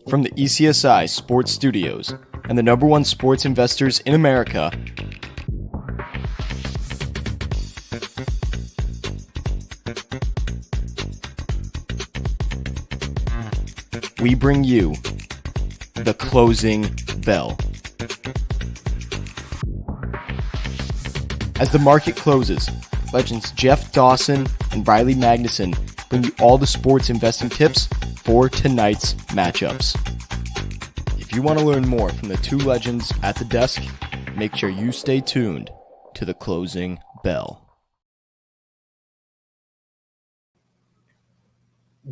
From the ECSI Sports Studios and the #1 sports investors in America, we bring you the closing bell. As the market closes, legends Jeff Dawson and Riley Magnuson bring you all the sports investing tips for tonight's matchups. If you want to learn more from the two legends at the desk, make sure you stay tuned to the closing bell.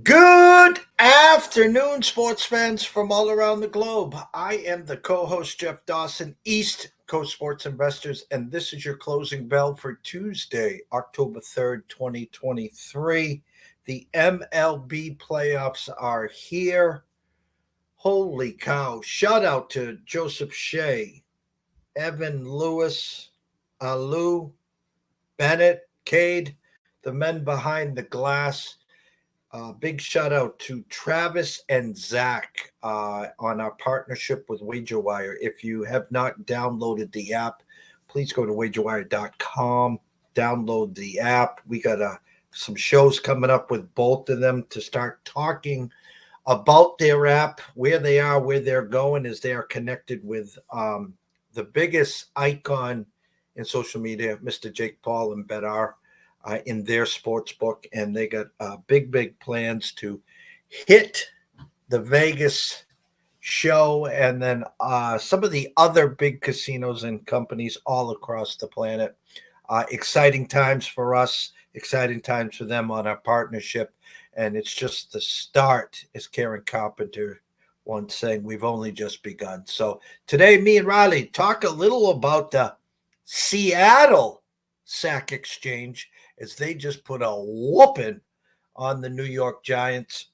Good afternoon, sports fans from all around the globe. I am the co-host Jeff Dawson, East Coast Sports Investors, and this is your closing bell for Tuesday, October 3rd, 2023. The MLB playoffs are here. Holy cow. Shout out to Joseph Shea, Evan Lewis, Alu, Bennett, Cade, the men behind the glass. Big shout out to Travis and Zach on our partnership with WagerWire. If you have not downloaded the app, please go to wagerwire.com, download the app. We got some shows coming up with both of them to start talking about their app, where they are, where they're going, as they are connected with the biggest icon in social media, Mr. Jake Paul and Bet-R. In their sports book, and they got big plans to hit the Vegas show and then some of the other big casinos and companies all across the planet. Exciting times for us, exciting times for them on our partnership, and it's just the start, as Karen Carpenter once saying, we've only just begun. So today, me and Riley talk a little about the Seattle Sack Exchange, as they just put a whooping on the New York Giants.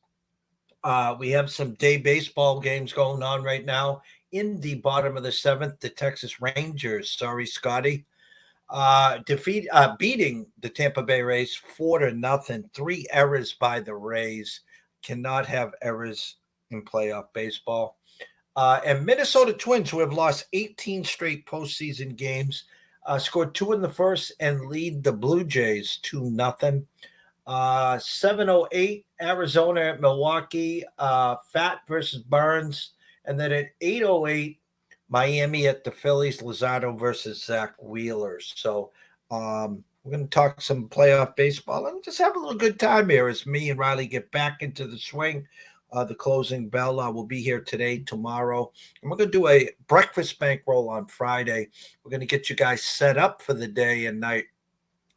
We have some day baseball games going on right now. In the bottom of the seventh, the Texas Rangers, sorry, Scotty, beating the Tampa Bay Rays 4-0. 3 errors by the Rays. Cannot have errors in playoff baseball. And Minnesota Twins, who have lost 18 straight postseason games, scored 2 in the first and lead the Blue Jays 2-0. 7:08 Arizona at Milwaukee, Fat versus Burns. And then at 8:08 Miami at the Phillies, Luzardo versus Zach Wheeler. So we're going to talk some playoff baseball and just have a little good time here as me and Riley get back into the swing. The closing bell will be here today, tomorrow. And we're going to do a breakfast bankroll on Friday. We're going to get you guys set up for the day and night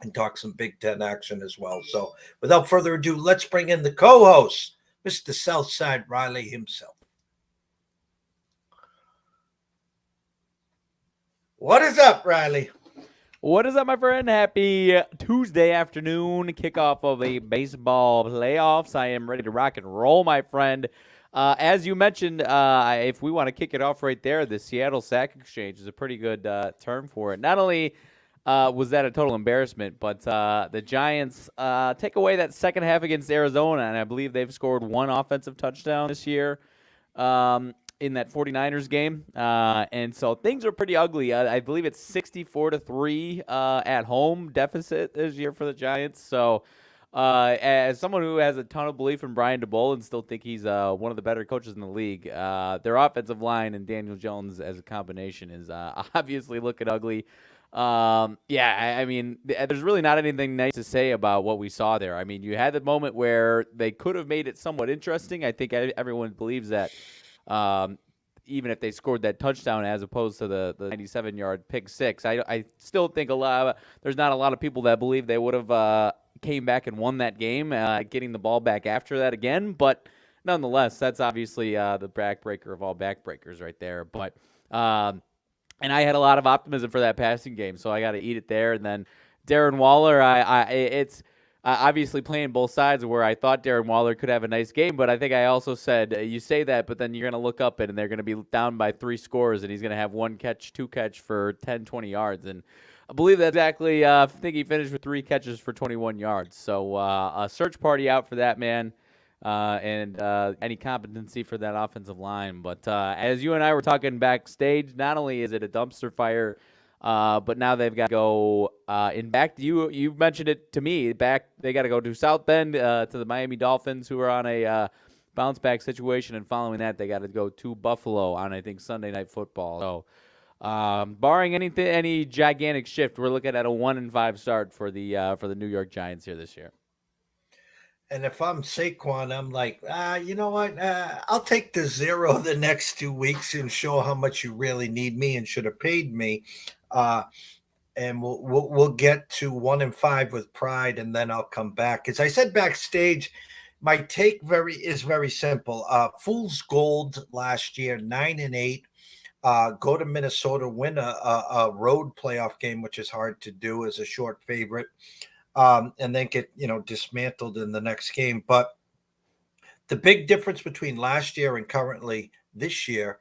and talk some Big Ten action as well. So without further ado, let's bring in the co-host, Mr. SouthSide Riley himself. What is up, Riley? What is up, my friend? Happy Tuesday afternoon, kickoff of the baseball playoffs. I am ready to rock and roll, my friend. As you mentioned, if we want to kick it off right there, the Seattle Sack Exchange is a pretty good term for it. Not only was that a total embarrassment, but the Giants take away that second half against Arizona, and I believe they've scored 1 offensive touchdown this year. In that 49ers game. And so things are pretty ugly. I believe it's 64-3 at home deficit this year for the Giants. So as someone who has a ton of belief in Brian DeBoll and still think he's one of the better coaches in the league, their offensive line and Daniel Jones as a combination is obviously looking ugly. I mean, there's really not anything nice to say about what we saw there. I mean, you had the moment where they could have made it somewhat interesting. I think everyone believes that. Even if they scored that touchdown as opposed to the 97-yard pick six, I still think there's not a lot of people that believe they would have came back and won that game, getting the ball back after that again. But nonetheless, that's obviously the backbreaker of all backbreakers right there. But and I had a lot of optimism for that passing game, so I got to eat it there. And then Darren Waller, it's obviously playing both sides where I thought Darren Waller could have a nice game, but I think I also said, you say that, but then you're going to look up and they're going to be down by 3 scores, and he's going to have 1 catch, 2 catch for 10, 20 yards. And I believe that's exactly, I think he finished with 3 catches for 21 yards. So a search party out for that man. and any competency for that offensive line. But as you and I were talking backstage, not only is it a dumpster fire, but now they've got to go in back. You mentioned it to me. Back they got to go to South Bend to the Miami Dolphins, who are on a bounce back situation, and following that, they got to go to Buffalo on I think Sunday Night Football. So, barring any gigantic shift, we're looking at a 1-5 start for the New York Giants here this year. And if I'm Saquon, I'm like, you know what? I'll take the 0 the next 2 weeks and show how much you really need me and should have paid me. And we'll get to 1-5 with pride, and then I'll come back. As I said backstage, my take is very simple. Fool's gold last year, 9-8. Go to Minnesota, win a road playoff game, which is hard to do as a short favorite. And then get, dismantled in the next game. But the big difference between last year and currently this year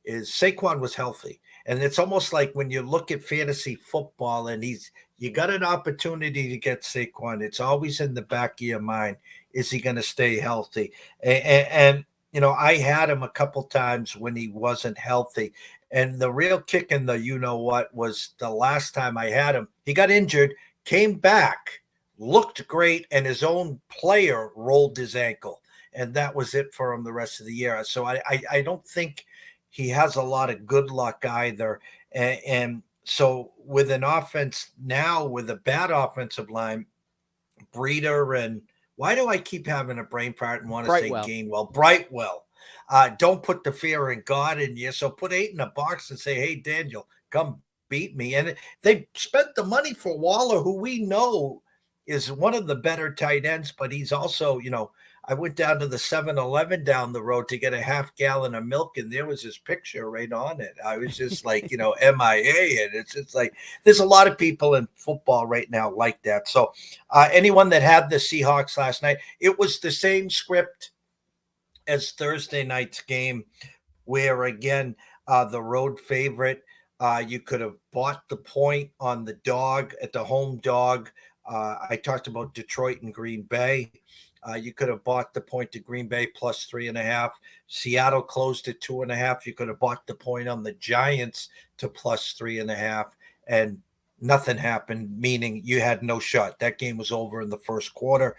is Saquon was healthy. And it's almost like when you look at fantasy football and you got an opportunity to get Saquon, it's always in the back of your mind. Is he going to stay healthy? And I had him a couple times when he wasn't healthy. And the real kick in the you-know-what was the last time I had him. He got injured, came back, looked great, and his own player rolled his ankle. And that was it for him the rest of the year. So I don't think he has a lot of good luck either. And so with an offense now with a bad offensive line, Breeder and why do I keep having a brain fart and want to say Gainwell? Brightwell. Don't put the fear in God in you. So put 8 in a box and say, hey, Daniel, come beat me. And they spent the money for Waller, who we know is one of the better tight ends, but he's also, I went down to the 7-Eleven down the road to get a half gallon of milk, and there was his picture right on it. I was just like, MIA. And it's just like, there's a lot of people in football right now like that. So anyone that had the Seahawks last night, it was the same script as Thursday night's game, where, again, the road favorite, you could have bought the point on the dog at the home dog. I talked about Detroit and Green Bay. You could have bought the point to Green Bay plus 3.5. Seattle closed at 2.5. You could have bought the point on the Giants to plus 3.5, and nothing happened, meaning you had no shot. That game was over in the first quarter.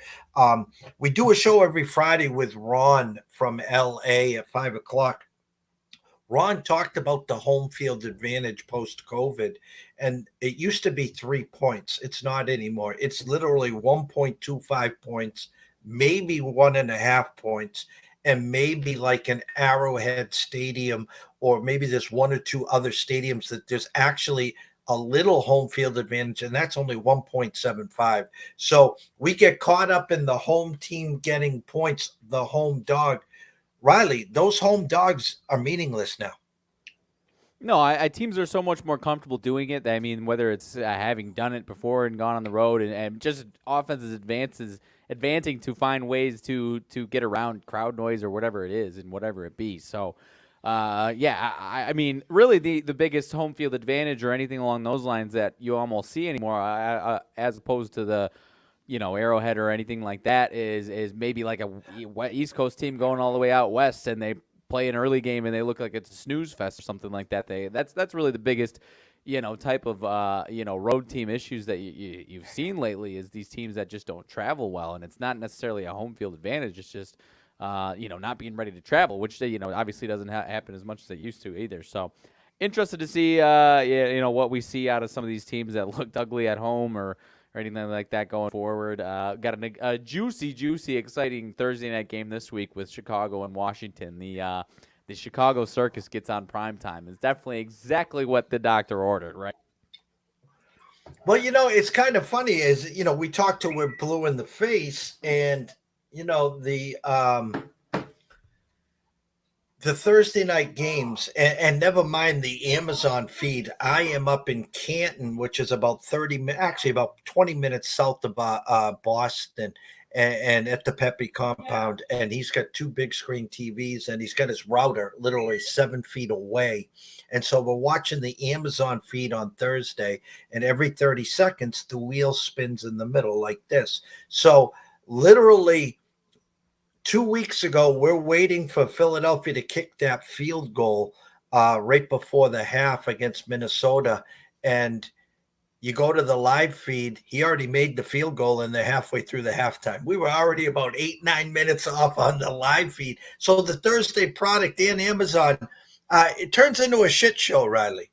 We do a show every Friday with Ron from LA at 5:00. Ron talked about the home field advantage post-COVID, and it used to be 3 points. It's not anymore. It's literally 1.25 points, maybe 1.5 points, and maybe like an Arrowhead Stadium, or maybe there's one or two other stadiums that there's actually a little home field advantage, and that's only 1.75. So we get caught up in the home team getting points, the home dog. Riley, those home dogs are meaningless now. No, teams are so much more comfortable doing it. I mean, whether it's having done it before and gone on the road, and just offenses advancing to find ways to get around crowd noise or whatever it is and whatever it be. So, I mean, really the biggest home field advantage or anything along those lines that you almost see anymore, as opposed to the Arrowhead or anything like that, is maybe like a East Coast team going all the way out west and they play an early game and they look like it's a snooze fest or something like that. That's really the biggest type of road team issues that you've seen lately, is these teams that just don't travel well, and it's not necessarily a home field advantage. It's just not being ready to travel, which obviously doesn't happen as much as it used to either. So interested to see what we see out of some of these teams that looked ugly at home or anything like that going forward. Got a juicy, exciting Thursday night game this week with Chicago and Washington. The Chicago Circus gets on prime time. It's definitely exactly what the doctor ordered, right? Well, it's kind of funny is, we talked to we're blue in the face, and, the Thursday night games, and never mind the Amazon feed. I am up in Canton, which is about 20 minutes south of Boston, and at the Pepe compound. And he's got 2 big screen TVs, and he's got his router literally 7 feet away. And so we're watching the Amazon feed on Thursday, and every 30 seconds, the wheel spins in the middle like this. So literally 2 weeks ago, we're waiting for Philadelphia to kick that field goal right before the half against Minnesota. And you go to the live feed, he already made the field goal and they're halfway through the halftime. We were already about 8-9 minutes off on the live feed. So the Thursday product and Amazon, it turns into a shit show, Riley.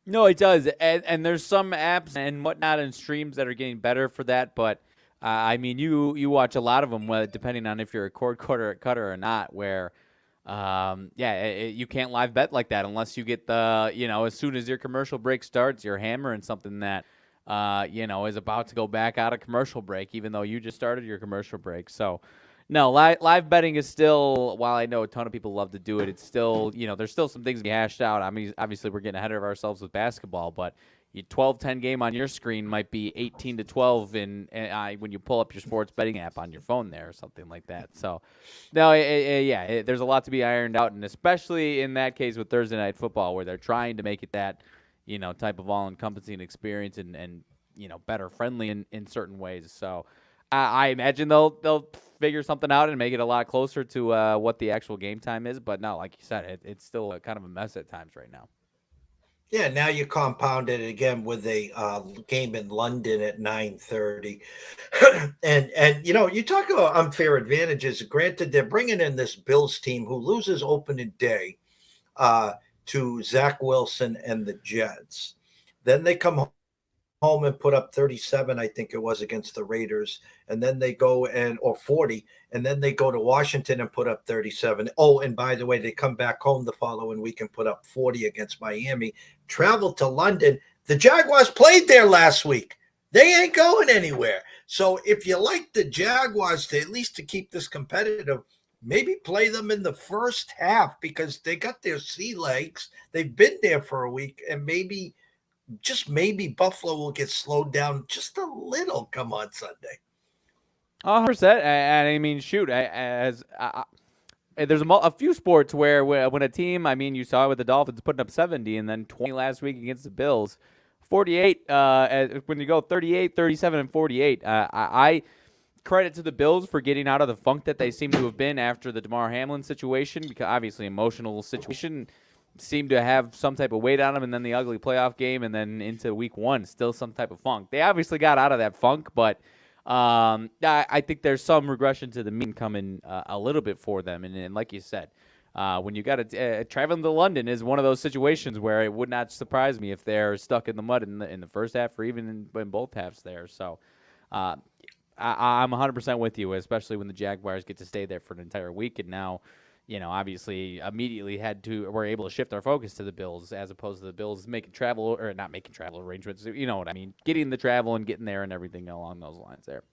No, it does. And there's some apps and whatnot and streams that are getting better for that. But, I mean, you watch a lot of them, depending on if you're a cord cutter or not, where – you can't live bet like that unless you get as soon as your commercial break starts, you're hammering something that, is about to go back out of commercial break, even though you just started your commercial break. So, no, live betting is still, while I know a ton of people love to do it, it's still, there's still some things to be hashed out. I mean, obviously we're getting ahead of ourselves with basketball, but 12-10 game on your screen might be 18-12 when you pull up your sports betting app on your phone there or something like that. So, no, there's a lot to be ironed out, and especially in that case with Thursday Night Football where they're trying to make it that, type of all-encompassing experience and better friendly in certain ways. So, I imagine they'll figure something out and make it a lot closer to what the actual game time is. But no, like you said, it's still kind of a mess at times right now. Yeah, now you compound it again with a game in London at 9:30, and you talk about unfair advantages. Granted, they're bringing in this Bills team who loses opening day to Zach Wilson and the Jets. Then they come home and put up 37, I think it was, against the Raiders, and then they go or 40, and then they go to Washington and put up 37. Oh, and by the way, they come back home the following week and put up 40 against Miami. Travel to London. The Jaguars played there last week. They ain't going anywhere. So if you like the Jaguars to at least to keep this competitive, maybe play them in the first half because they got their sea legs. They've been there for a week, and maybe Buffalo will get slowed down just a little come on Sunday. 100%. And I mean, shoot, there's a few sports where when a team, I mean, you saw it with the Dolphins putting up 70 and then 20 last week against the Bills, 48, when you go 38, 37, and 48, I credit to the Bills for getting out of the funk that they seem to have been after the Damar Hamlin situation, because obviously emotional situation seemed to have some type of weight on them, and then the ugly playoff game, and then into week one, still some type of funk. They obviously got out of that funk, but I think there's some regression to the mean coming a little bit for them. And like you said, when you got traveling to London is one of those situations where it would not surprise me if they're stuck in the mud in the first half or even in both halves there. So I'm 100% with you, especially when the Jaguars get to stay there for an entire week. And now, obviously immediately were able to shift our focus to the Bills as opposed to the Bills making travel or not making travel arrangements. You know what I mean? Getting the travel and getting there and everything along those lines there.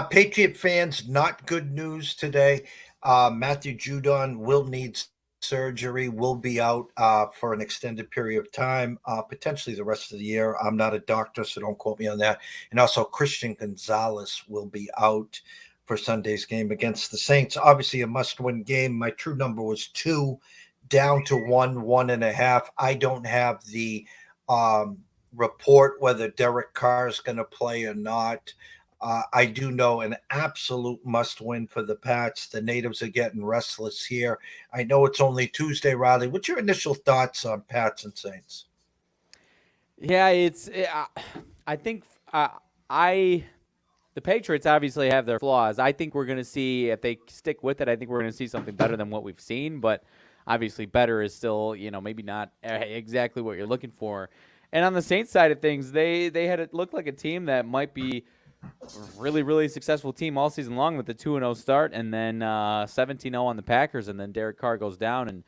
Patriot fans, not good news today. Matthew Judon will need surgery, will be out for an extended period of time, potentially the rest of the year. I'm not a doctor, so don't quote me on that. And also Christian Gonzalez will be out for Sunday's game against the Saints. Obviously a must-win game. My true number was 2, down to 1.5. I don't have the report whether Derek Carr is going to play or not. I do know an absolute must-win for the Pats. The natives are getting restless here. I know it's only Tuesday, Riley. What's your initial thoughts on Pats and Saints? Yeah, I think the Patriots obviously have their flaws. I think we're going to see, if they stick with it, I think we're going to see something better than what we've seen. But obviously better is still, maybe not exactly what you're looking for. And on the Saints side of things, they had it look like a team that might be a really, really successful team all season long with the 2-0 start and then 17-0 on the Packers. And then Derek Carr goes down and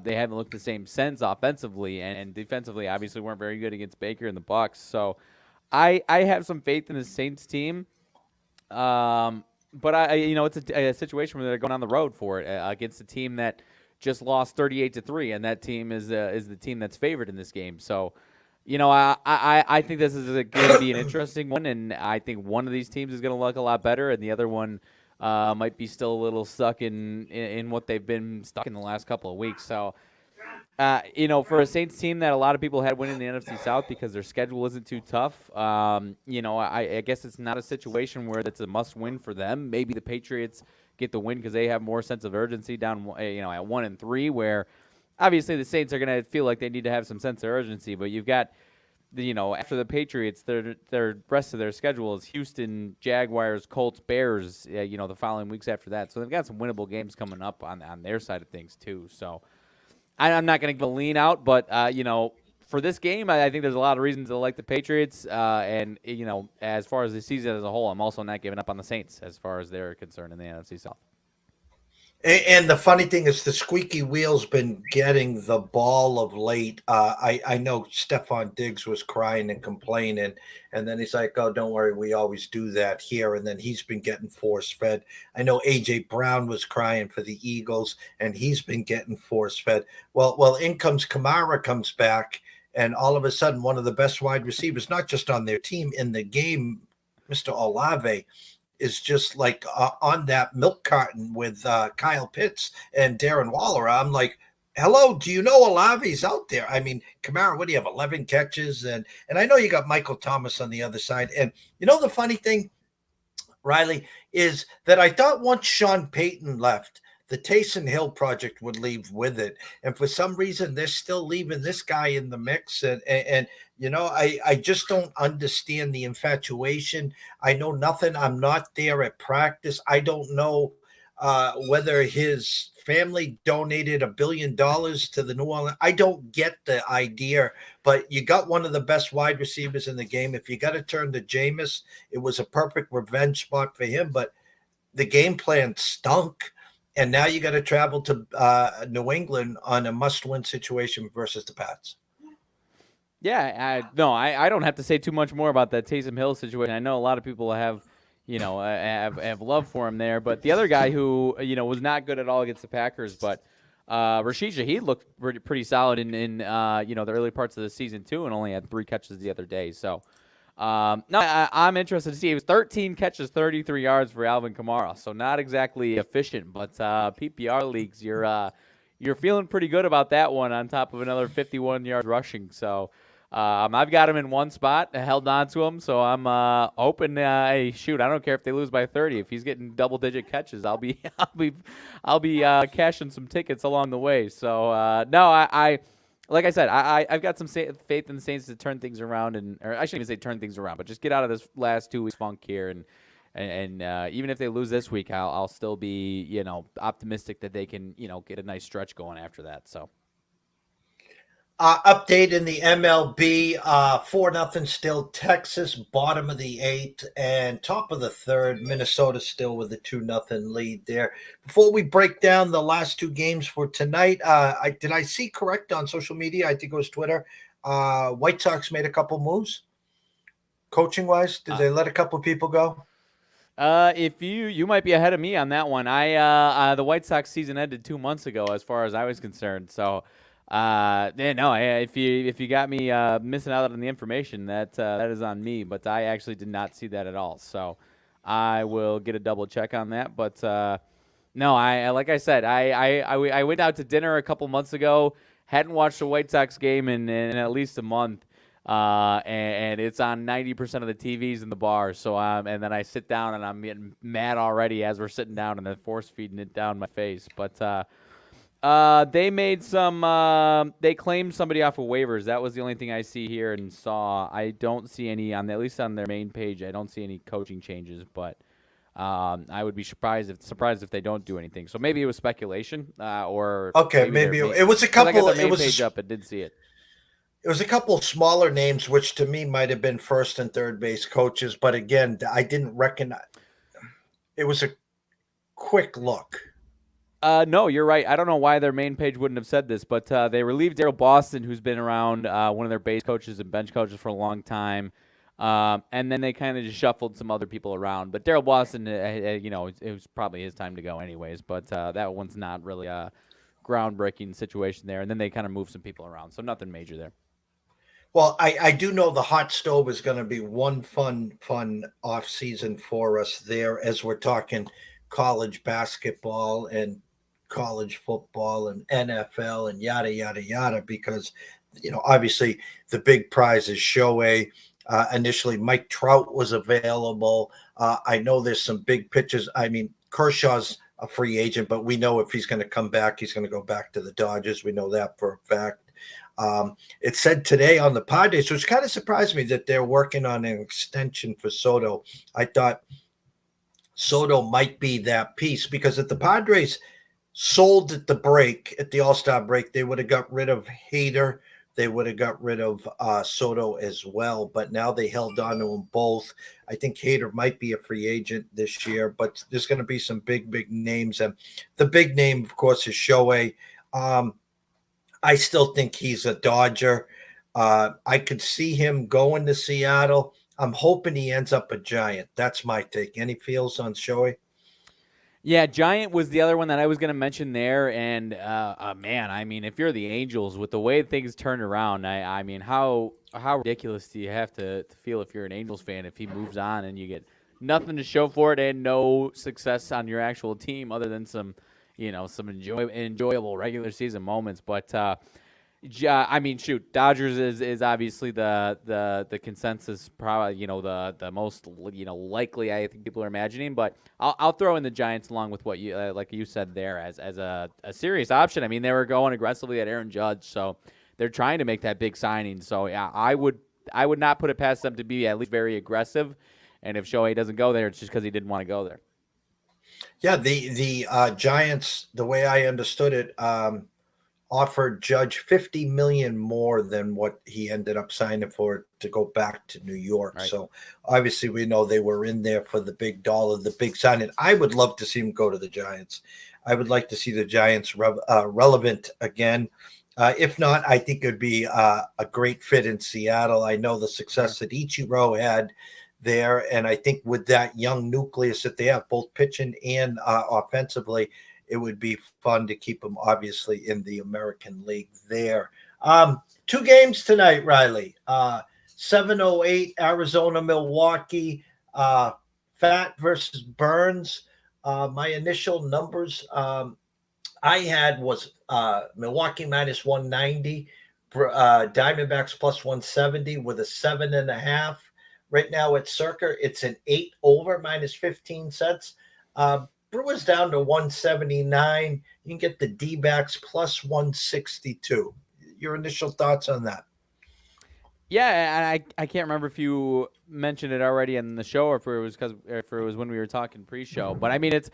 they haven't looked the same since offensively. And defensively, obviously, weren't very good against Baker and the Bucs. So I have some faith in the Saints team, but it's a situation where they're going on the road for it against a team that just lost 38-3, and that team is the team that's favored in this game. So, I think this is going to be an interesting one, and I think one of these teams is going to look a lot better, and the other one might be still a little stuck in what they've been stuck in the last couple of weeks. So, For a Saints team that a lot of people had winning the NFC South because their schedule isn't too tough, I guess it's not a situation where that's a must-win for them. Maybe the Patriots get the win because they have more sense of urgency down, at 1-3, where obviously the Saints are going to feel like they need to have some sense of urgency. But you've got, after the Patriots, their rest of their schedule is Houston, Jaguars, Colts, Bears. The following weeks after that, so they've got some winnable games coming up on their side of things too. So. I'm not going to give a lean out, but, for this game, I think there's a lot of reasons to like the Patriots. As far as the season as a whole, I'm also not giving up on the Saints as far as they're concerned in the NFC South. And the funny thing is the squeaky wheel's been getting the ball of late. I know Stephon Diggs was crying and complaining, and then he's like, oh, don't worry, we always do that here. And then he's been getting force-fed. I know A.J. Brown was crying for the Eagles, and he's been getting force-fed. Well, in comes Kamara comes back, and all of a sudden one of the best wide receivers, not just on their team, in the game, Mr. Olave, is just like on that milk carton with Kyle Pitts and Darren Waller. I'm like, hello, do you know Olave's out there? I mean, Kamara, what do you have, 11 catches? And I know you got Michael Thomas on the other side. And the funny thing, Riley, is that I thought once Sean Payton left, the Taysom Hill project would leave with it. And for some reason, they're still leaving this guy in the mix. And I just don't understand the infatuation. I know nothing. I'm not there at practice. I don't know whether his family donated $1 billion to the New Orleans. I don't get the idea, but you got one of the best wide receivers in the game. If you got to turn to Jameis, it was a perfect revenge spot for him, but the game plan stunk. And now you got to travel to New England on a must-win situation versus the Pats. Yeah, I don't have to say too much more about that Taysom Hill situation. I know a lot of people have love for him there, but the other guy who was not good at all against the Packers, but Rashid Shaheed looked pretty solid in the early parts of the season too, and only had 3 catches the other day. So. I'm interested to see. It was 13 catches, 33 yards for Alvin Kamara, so not exactly efficient, but PPR leagues, you're feeling pretty good about that one on top of another 51 yards rushing. So I've got him in one spot, held on to him, so I'm hoping. Hey, shoot, I don't care if they lose by 30. If he's getting double-digit catches, I'll be cashing some tickets along the way. So I like I said, I've got some faith in the Saints to turn things around, or I shouldn't even say turn things around, but just get out of this last 2 weeks funk here, and even if they lose this week, I'll still be optimistic that they can get a nice stretch going after that. So. Update in the MLB, 4-0 still. Texas, bottom of the 8th, and top of the 3rd. Minnesota still with a 2-0 lead there. Before we break down the last 2 games for tonight, did I see correct on social media? I think it was Twitter. White Sox made a couple moves, coaching-wise. Did they let a couple of people go? If you might be ahead of me on that one. The White Sox season ended 2 months ago, as far as I was concerned. So. If you got me missing out on the information, that is on me. But I actually did not see that at all. So I will get a double check on that. But no, like I said, I went out to dinner a couple months ago. Hadn't watched a White Sox game in at least a month. And it's on 90% of the TVs in the bar. So and then I sit down and I'm getting mad already as we're sitting down and they're force feeding it down my face. But they made they claimed somebody off of waivers. That was the only thing I see here and saw. I don't see any at least on their main page. I don't see any coaching changes, but I would be surprised if they don't do anything. So maybe it was speculation, or okay, maybe it was a couple. I got their main page up and did see it. It was a couple smaller names, which to me might have been first and third base coaches, but again, I didn't recognize. It was a quick look. No, you're right. I don't know why their main page wouldn't have said this, but they relieved Daryl Boston, who's been around one of their base coaches and bench coaches for a long time, and then they kind of just shuffled some other people around. But Daryl Boston, it was probably his time to go anyways, but that one's not really a groundbreaking situation there. And then they kind of moved some people around, so nothing major there. Well, I do know the hot stove is going to be one fun off season for us there as we're talking college basketball and college football and NFL and yada, yada, yada, because, obviously the big prize is Shohei. Initially, Mike Trout was available. I know there's some big pitchers. I mean, Kershaw's a free agent, but we know if he's going to come back, he's going to go back to the Dodgers. We know that for a fact. It said today on the Padres, which kind of surprised me, that they're working on an extension for Soto. I thought Soto might be that piece, because if the Padres sold at the All-Star break, they would have got rid of Hader. They would have got rid of Soto as well, but now they held on to them both. I think Hader might be a free agent this year, but there's going to be some big, big names. And the big name, of course, is Shohei. I still think he's a Dodger. I could see him going to Seattle. I'm hoping he ends up a Giant. That's my take. Any feels on Shohei? Yeah, Giant was the other one that I was going to mention there. And, man, I mean, if you're the Angels, with the way things turned around, I mean, how ridiculous do you have to feel if you're an Angels fan if he moves on and you get nothing to show for it and no success on your actual team other than some enjoyable regular season moments. But, I mean, shoot, Dodgers is obviously the consensus, probably, the most, likely I think people are imagining. But I'll throw in the Giants along with what you, like you said there, as a serious option. I mean, they were going aggressively at Aaron Judge, so they're trying to make that big signing. So, yeah, I would not put it past them to be at least very aggressive. And if Shohei doesn't go there, it's just because he didn't want to go there. Yeah, the Giants, the way I understood it, offered Judge $50 million more than what he ended up signing for to go back to New York. Right. So obviously we know they were in there for the big dollar, the big signing. I would love to see him go to the Giants. I would like to see the Giants relevant again. If not, I think it would be a great fit in Seattle. I know the success that Ichiro had there, and I think with that young nucleus that they have, both pitching and offensively, it would be fun to keep them obviously in the American League there. 2 games tonight, Riley. 7:08 Arizona, Milwaukee. Fat versus Burns. My initial numbers I had was Milwaukee minus 190, Diamondbacks plus 170 with a 7.5. Right now at Circa, it's an 8 over minus 15 cents. Brewers down to 179. You can get the D-backs plus 162. Your initial thoughts on that? Yeah, and I can't remember if you mentioned it already in the show or if it was when we were talking pre-show. But I mean, it's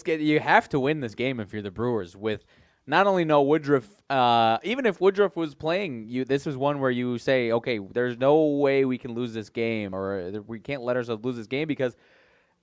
you have to win this game if you're the Brewers. With not only no Woodruff, even if Woodruff was playing, this is one where you say, okay, there's no way we can lose this game, or we can't let ourselves lose this game because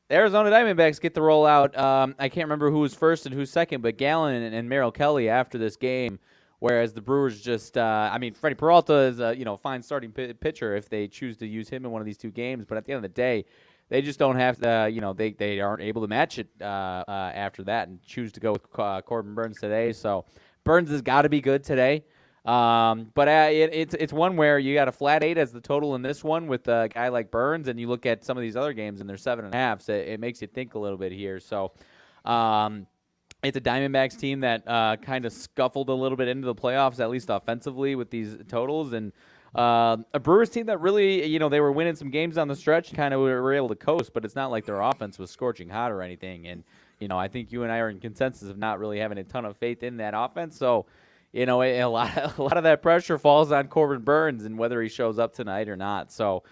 the Arizona Diamondbacks get the rollout. I can't remember who was first and who's second, but Gallen and Merrill Kelly after this game. Whereas the Brewers just, Freddie Peralta is a fine starting pitcher if they choose to use him in one of these 2 games. But at the end of the day, they just don't have to, they aren't able to match it after that and choose to go with Corbin Burns today. So Burns has got to be good today. But it's one where you got a flat 8 as the total in this one with a guy like Burns, and you look at some of these other games and they're 7.5. So it makes you think a little bit here. So, it's a Diamondbacks team that kind of scuffled a little bit into the playoffs, at least offensively, with these totals. And a Brewers team that really, they were winning some games on the stretch, kind of were able to coast, but it's not like their offense was scorching hot or anything. And, I think you and I are in consensus of not really having a ton of faith in that offense. So, a lot of that pressure falls on Corbin Burns and whether he shows up tonight or not. So,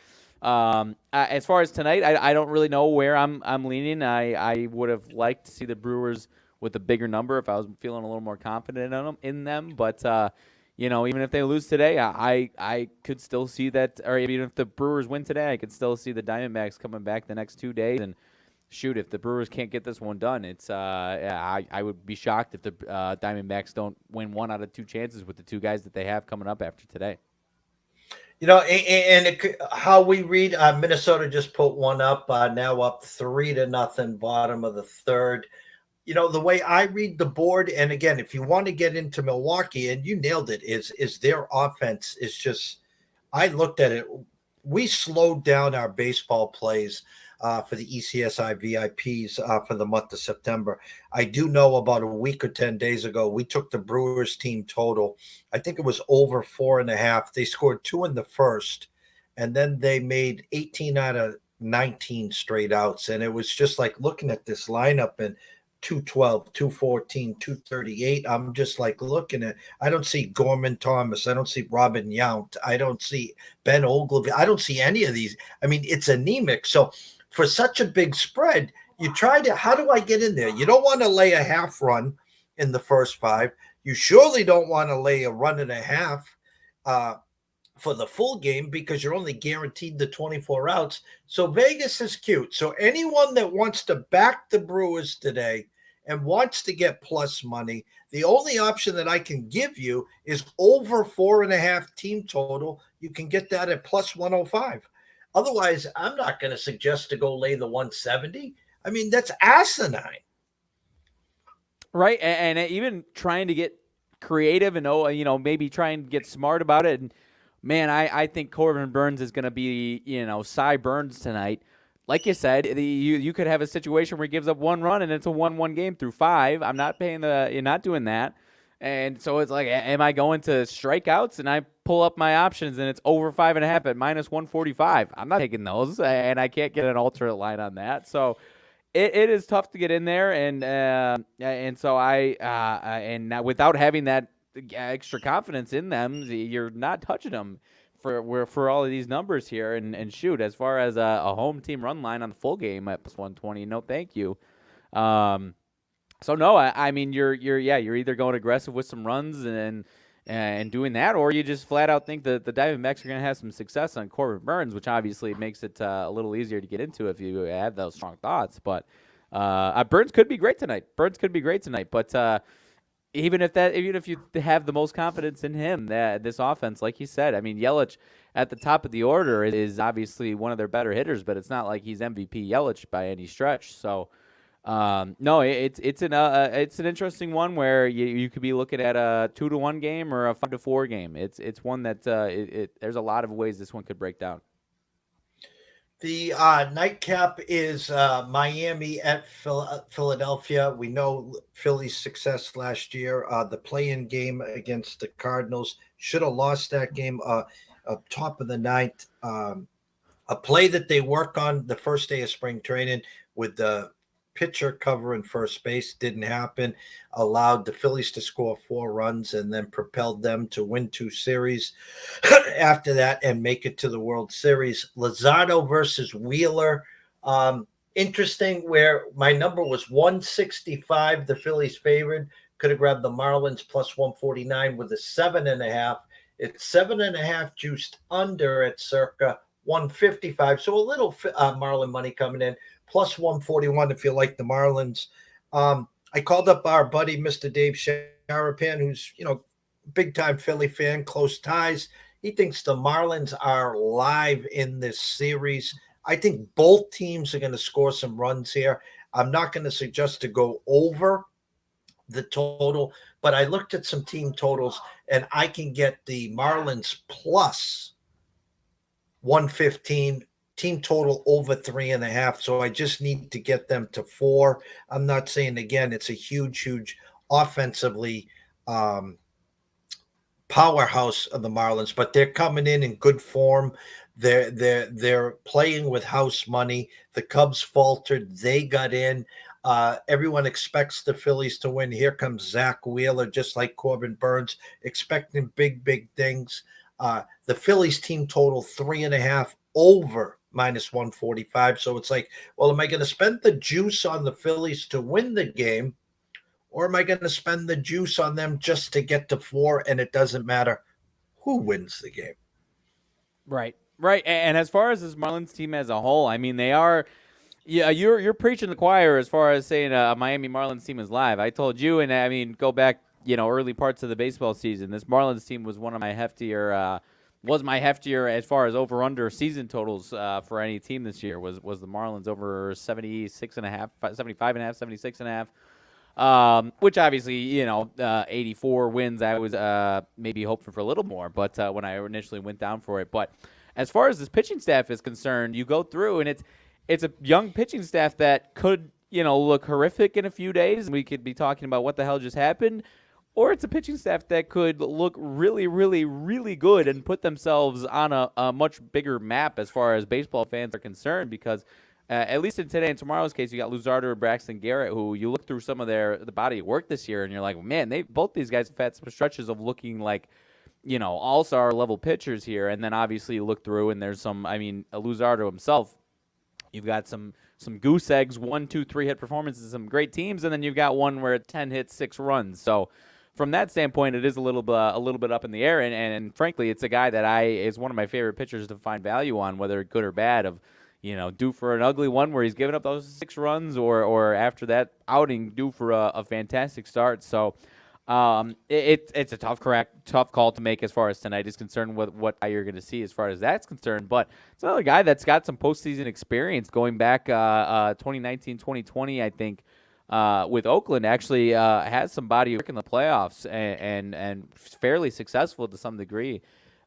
as far as tonight, I don't really know where I'm leaning. I would have liked to see the Brewers with a bigger number if I was feeling a little more confident in them. But, even if they lose today, I could still see that, or even if the Brewers win today, I could still see the Diamondbacks coming back the next 2 days. And shoot, if the Brewers can't get this one done, I would be shocked if the Diamondbacks don't win 1 out of 2 chances with the 2 guys that they have coming up after today. How we read, Minnesota just put one up, now up 3-0, bottom of the 3rd. The way I read the board, and again, if you want to get into Milwaukee, and you nailed it, is their offense is just, I looked at it, we slowed down our baseball plays for the ECSI VIPs for the month of September. I do know about a week or 10 days ago, we took the Brewers team total. I think it was over 4.5. They scored 2 in the first, and then they made 18 out of 19 straight outs. And it was just like looking at this lineup and 212, 214, 238. I'm just like looking at, I don't see Gorman Thomas. I don't see Robin Yount. I don't see Ben Ogilvy. I don't see any of these. I mean, it's anemic. So for such a big spread, you try to, how do I get in there? You don't want to lay a half run in the first 5. You surely don't want to lay a run and a half for the full game because you're only guaranteed the 24 outs. So Vegas is cute. So anyone that wants to back the Brewers today and wants to get plus money, the only option that I can give you is over 4.5 team total. You can get that at plus 105. Otherwise, I'm not going to suggest to go lay the 170. I mean, that's asinine. Right. And even trying to get creative and, maybe try and get smart about it. And man, I think Corbin Burnes is going to be, Cy Burns tonight. Like you said, you could have a situation where he gives up 1 run and it's a 1-1 game through 5. I'm not you're not doing that. And so it's like, am I going to strikeouts? And I pull up my options and it's over 5.5 at minus 145. I'm not taking those, and I can't get an alternate line on that. So it is tough to get in there. And so and now without having that extra confidence in them, you're not touching them for all of these numbers here. And shoot, as far as a home team run line on the full game at plus 120, no, thank you. So no, I mean you're either going aggressive with some runs and doing that, or you just flat out think that the Diamondbacks are going to have some success on Corbin Burnes, which obviously makes it a little easier to get into if you have those strong thoughts. But Burnes could be great tonight. But even if you have the most confidence in him, this offense, like you said, I mean, Yelich at the top of the order is obviously one of their better hitters, but it's not like he's MVP Yelich by any stretch. So, no, it's an interesting one where you could be looking at a 2-1 game or a 5-4 game. It's one that there's a lot of ways this one could break down. The nightcap is Miami at Philadelphia. We know Philly's success last year. The play-in game against the Cardinals, should have lost that game. Top of the ninth. A play that they work on the first day of spring training with the pitcher covering first base didn't happen, allowed the Phillies to score 4 runs and then propelled them to win 2 series after that and make it to the World Series. Luzardo versus Wheeler. Interesting, where my number was 165, the Phillies favored. Could have grabbed the Marlins plus 149 with a 7.5. It's 7.5 juiced under at circa 155. So a little Marlin money coming in. Plus 141 if you like the Marlins. I called up our buddy, Mr. Dave Sharapan, who's, big-time Philly fan, close ties. He thinks the Marlins are live in this series. I think both teams are going to score some runs here. I'm not going to suggest to go over the total, but I looked at some team totals, and I can get the Marlins plus 115, team total over 3.5. So I just need to get them to 4. I'm not saying, again, it's a huge offensively powerhouse of the Marlins, but they're coming in good form. They're playing with house money. The Cubs faltered. They got in. Everyone expects the Phillies to win. Here comes Zach Wheeler, just like Corbin Burnes, expecting big things. The Phillies team total 3.5 over minus 145. So it's like, well, am I going to spend the juice on the Phillies to win the game, or am I going to spend the juice on them just to get to 4? And it doesn't matter who wins the game. Right. And as far as this Marlins team as a whole, I mean, they are. Yeah, you're preaching the choir as far as saying a Miami Marlins team is live. I told you, and I mean, go back, early parts of the baseball season. This Marlins team was one of my heftier. Was my heftier as far as over/under season totals for any team this year. Was the Marlins over 76.5, 75.5, 76.5, which obviously 84 wins. I was maybe hoping for a little more, but when I initially went down for it. But as far as this pitching staff is concerned, you go through and it's a young pitching staff that could, look horrific in a few days, and we could be talking about what the hell just happened. Or it's a pitching staff that could look really, really, really good and put themselves on a much bigger map as far as baseball fans are concerned, because at least in today and tomorrow's case, you got Luzardo and Braxton Garrett, who you look through some of the body of work this year, and you're like, man, both these guys have had some stretches of looking like, all-star level pitchers here. And then obviously you look through and there's some, Luzardo himself, you've got some goose eggs, 1, 2, 3 hit performances, some great teams, and then you've got one where 10 hits, 6 runs. So from that standpoint, it is a little bit up in the air, and frankly, it's a guy that is one of my favorite pitchers to find value on, whether good or bad. Of due for an ugly one where he's giving up those 6 runs, or after that outing, due for a fantastic start. So it's a tough call to make as far as tonight is concerned, what guy you're going to see as far as that's concerned. But it's another guy that's got some postseason experience going back 2019, 2020, I think. With Oakland, actually has some body work in the playoffs and fairly successful to some degree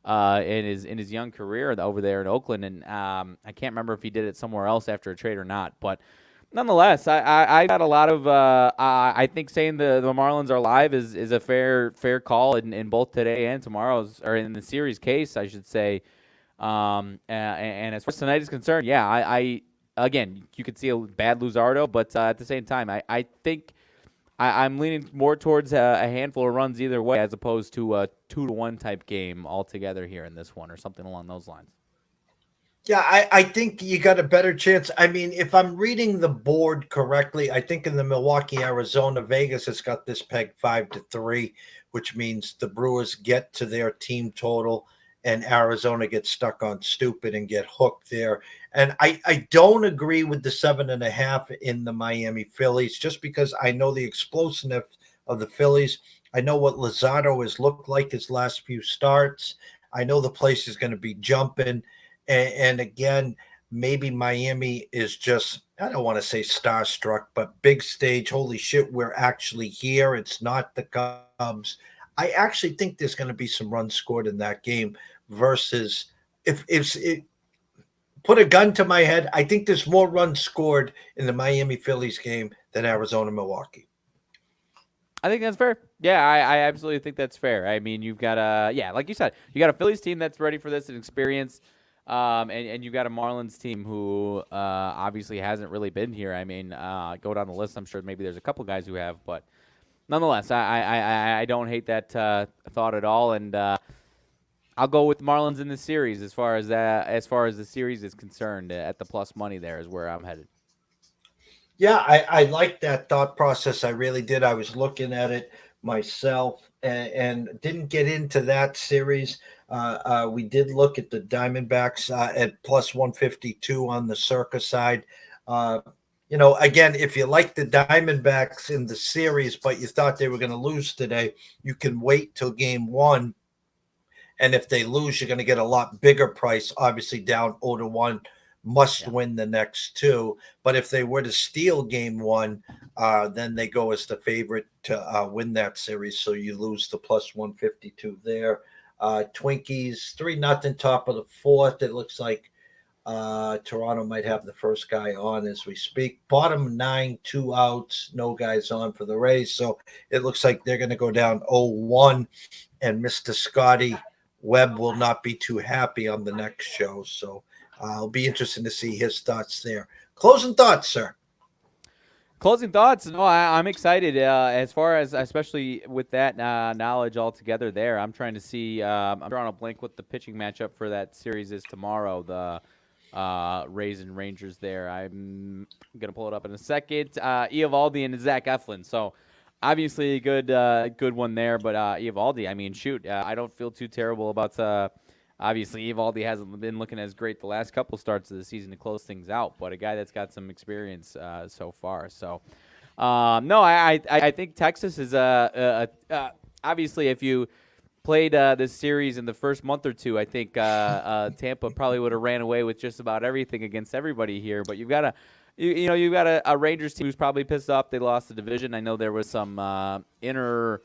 in his young career over there in Oakland. And I can't remember if he did it somewhere else after a trade or not. But nonetheless, I got a lot of I think saying the Marlins are live is a fair call in both today and tomorrow's, or in the series case, I should say. And as far as tonight is concerned, yeah, I again, you could see a bad Luzardo, but at the same time, I think I'm leaning more towards a handful of runs either way, as opposed to a 2-1 type game altogether here in this one, or something along those lines. Yeah, I think you got a better chance. I mean, if I'm reading the board correctly, I think in the Milwaukee, Arizona, Vegas has got this pegged 5-3, which means the Brewers get to their team total and Arizona gets stuck on stupid and get hooked there. And I don't agree with the 7.5 in the Miami Phillies, just because I know the explosiveness of the Phillies. I know what Luzardo has looked like his last few starts. I know the place is going to be jumping. And again, maybe Miami is just, I don't want to say starstruck, but big stage. Holy shit, we're actually here. It's not the Cubs. I actually think there's going to be some runs scored in that game versus if it put a gun to my head, I think there's more runs scored in the Miami Phillies game than Arizona Milwaukee. I think that's fair. Yeah, I absolutely think that's fair. I mean, you've got like you said, you got a Phillies team that's ready for this and experienced, and you've got a Marlins team who obviously hasn't really been here. I mean, go down the list, I'm sure maybe there's a couple guys who have, but nonetheless, I don't hate that thought at all, and I'll go with Marlins in the series as far as the series is concerned. At the plus money there is where I'm headed. Yeah, I like that thought process. I really did. I was looking at it myself and didn't get into that series. We did look at the Diamondbacks at plus 152 on the Circa side. Again, if you like the Diamondbacks in the series, but you thought they were going to lose today, you can wait till game 1. And if they lose, you're going to get a lot bigger price, obviously down 0-1, must win the next 2. But if they were to steal game 1, then they go as the favorite to win that series. So you lose the plus 152 there. Twinkies, 3-0 top of the 4th. It looks like Toronto might have the first guy on as we speak. Bottom 9, 2 outs, no guys on for the Rays. So it looks like they're going to go down 0-1. And Mr. Scotty Webb will not be too happy on the next show. So it'll be interesting to see his thoughts there. Closing thoughts, sir. Closing thoughts. No, I'm excited as far as, especially with that knowledge altogether there. I'm trying to see, I'm drawing a blank what the pitching matchup for that series is tomorrow, the Rays and Rangers there. I'm going to pull it up in a second. Eovaldi and Zach Eflin. So obviously a good one there, but Eovaldi, I mean, shoot, I don't feel too terrible about obviously Eovaldi hasn't been looking as great the last couple starts of the season to close things out, but a guy that's got some experience so far. So, no, I think Texas is obviously if you played this series in the first month or two, I think Tampa probably would have ran away with just about everything against everybody here, but you've got you've got a Rangers team who's probably pissed off they lost the division. I know there was some inner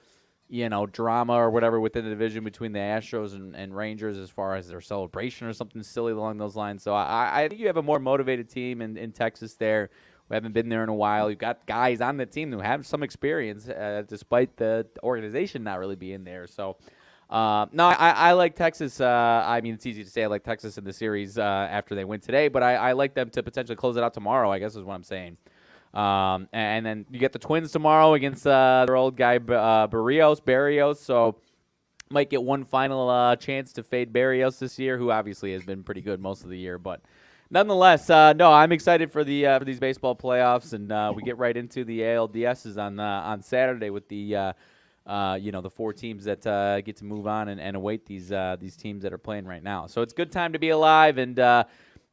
drama or whatever within the division between the Astros and Rangers as far as their celebration or something silly along those lines. So I think you have a more motivated team in Texas there. We haven't been there in a while. You've got guys on the team who have some experience, despite the organization not really being there. So, no, I like Texas. I mean, it's easy to say I like Texas in the series after they win today, but I like them to potentially close it out tomorrow, I guess is what I'm saying. And then you get the Twins tomorrow against their old guy Barrios. So might get one final chance to fade Barrios this year, who obviously has been pretty good most of the year. But nonetheless, no, I'm excited for these baseball playoffs, and we get right into the ALDSs on Saturday with the the 4 teams that get to move on and await these teams that are playing right now. So it's a good time to be alive, and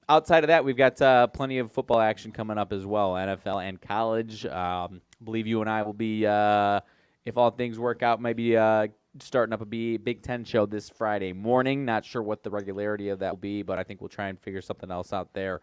outside of that, we've got plenty of football action coming up as well, NFL and college. Believe you and I will be, if all things work out, maybe starting up a Big Ten show this Friday morning. Not sure what the regularity of that will be, but I think we'll try and figure something else out there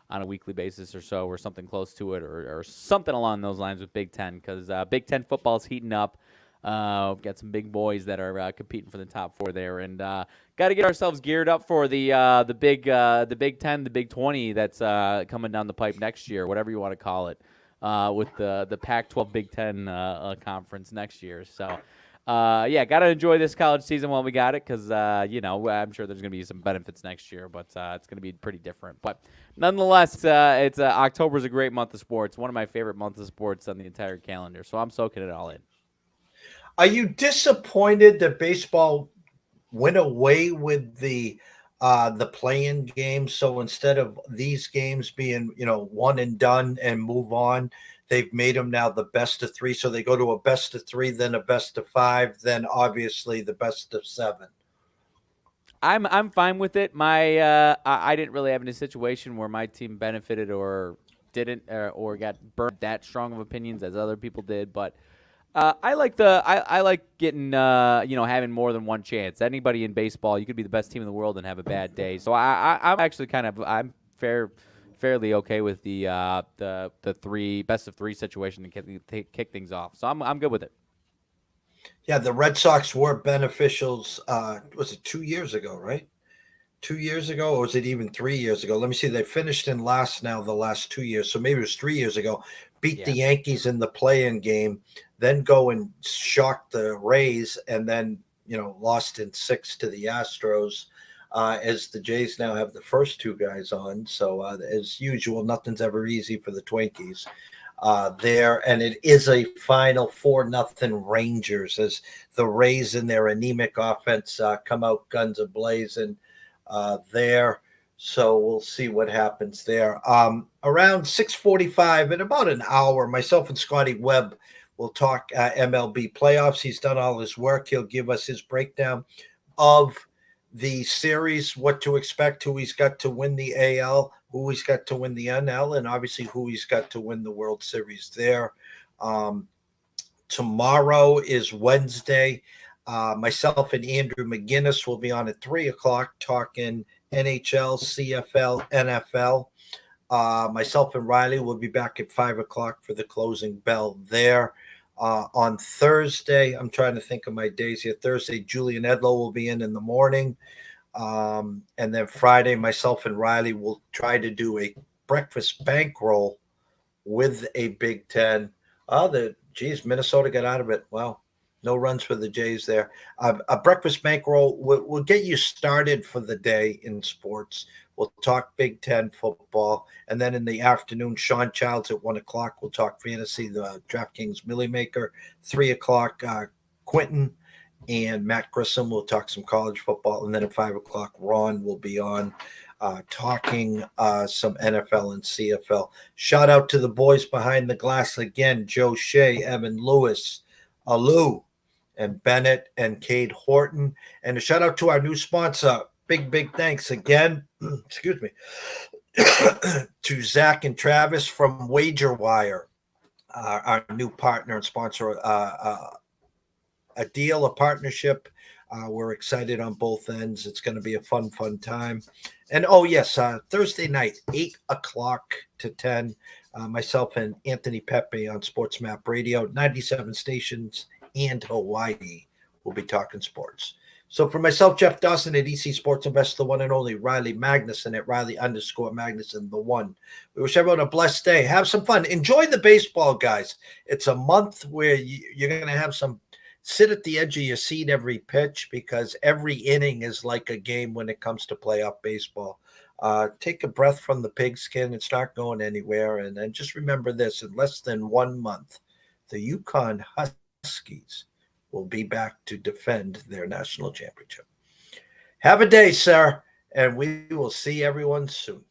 on a weekly basis or so, or something close to it, or something along those lines with Big Ten, because Big Ten football is heating up. We've got some big boys that are competing for the top 4 there, and got to get ourselves geared up for the Big Ten, the Big 20 that's coming down the pipe next year, whatever you want to call it, with the Pac-12 Big Ten conference next year. So, got to enjoy this college season while we got it, because I'm sure there's going to be some benefits next year, but it's going to be pretty different. But nonetheless, it's October's a great month of sports, one of my favorite months of sports on the entire calendar. So I'm soaking it all in. Are you disappointed that baseball went away with the play-in games? So instead of these games being, one and done and move on, they've made them now the best of 3. So they go to a best of 3, then a best of 5, then obviously the best of 7. I'm fine with it. I didn't really have any situation where my team benefited or didn't or got burnt that strong of opinions as other people did, but I like getting having more than one chance. Anybody in baseball, you could be the best team in the world and have a bad day. So I'm actually I'm fairly okay with the 3 best of 3 situation to kick things off. So I'm good with it. Yeah, the Red Sox were beneficials. Was it 2 years ago, right? 2 years ago, or was it even 3 years ago? Let me see. They finished in last now the last 2 years, so maybe it was 3 years ago. Beat the Yankees in the play-in game, then go and shock the Rays, and then lost in 6 to the Astros. As the Jays now have the first 2 guys on, so as usual, nothing's ever easy for the Twinkies there, and it is a final 4-0 Rangers as the Rays in their anemic offense come out guns a-blazing there. So we'll see what happens there. Around 6:45, in about an hour, myself and Scotty Webb will talk MLB playoffs. He's done all his work. He'll give us his breakdown of the series, what to expect, who he's got to win the AL, who he's got to win the NL, and obviously who he's got to win the World Series there. Tomorrow is Wednesday. Myself and Andrew McGinnis will be on at 3 o'clock talking NHL, CFL, NFL. Myself and Riley will be back at 5 o'clock for the closing bell there. On Thursday, I'm trying to think of my days here. Thursday, Julian Edlow will be in the morning. And then Friday, myself and Riley will try to do a breakfast bankroll with a Big Ten. Minnesota got out of it. Well, no runs for the Jays there. A breakfast bankroll will get you started for the day in sports. We'll talk Big Ten football. And then in the afternoon, Sean Childs at 1 o'clock. We'll talk fantasy, the DraftKings Millie Maker. 3 o'clock, Quentin and Matt Grissom will talk some college football. And then at 5 o'clock, Ron will be on talking some NFL and CFL. Shout out to the boys behind the glass again, Joe Shea, Evan Lewis, Alou, and Bennett and Cade Horton. And a shout out to our new sponsor. Big thanks again. Excuse me. To Zach and Travis from WagerWire, our new partner and sponsor, a partnership. We're excited on both ends. It's going to be a fun time. And Thursday night, 8 o'clock to 10, myself and Anthony Pepe on Sports Map Radio, 97 stations and Hawaii, we'll be talking sports. So for myself, Jeff Dawson at EC Sports Investor, the one and only Riley Magnuson at Riley_Magnuson, the one. We wish everyone a blessed day. Have some fun. Enjoy the baseball, guys. It's a month where you're going to have some sit at the edge of your seat every pitch, because every inning is like a game when it comes to playoff baseball. Take a breath from the pigskin. It's not going anywhere. And then just remember this, in less than 1 month, the Yukon Huskies will be back to defend their national championship. Have a day, sir, and we will see everyone soon.